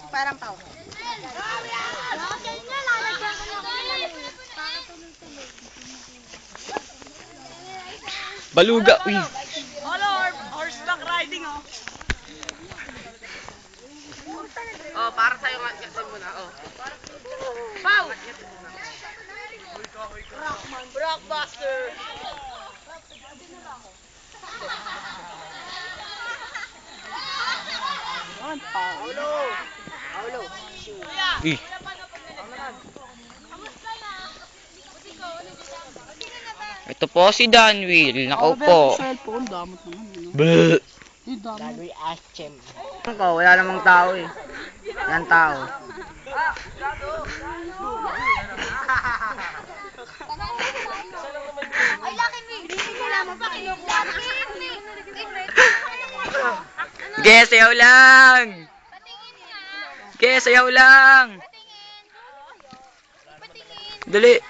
Parang pau. Baluga, uy. Hello, horseback riding, oh. Oh, para sa'yo nga kasi muna, oh. Pau! Blockbuster! Paulo! Paulo! Uy. Ito po si Danwil, nakaupo. Cellphone, damot naman. Bleh. Dagri Aschem. Wala namang tao eh. Yan tao. Ay, laki mo. Hindi ko lamang pa kinukuha. Sige, sayaw lang. Sige, sayaw lang. Dali.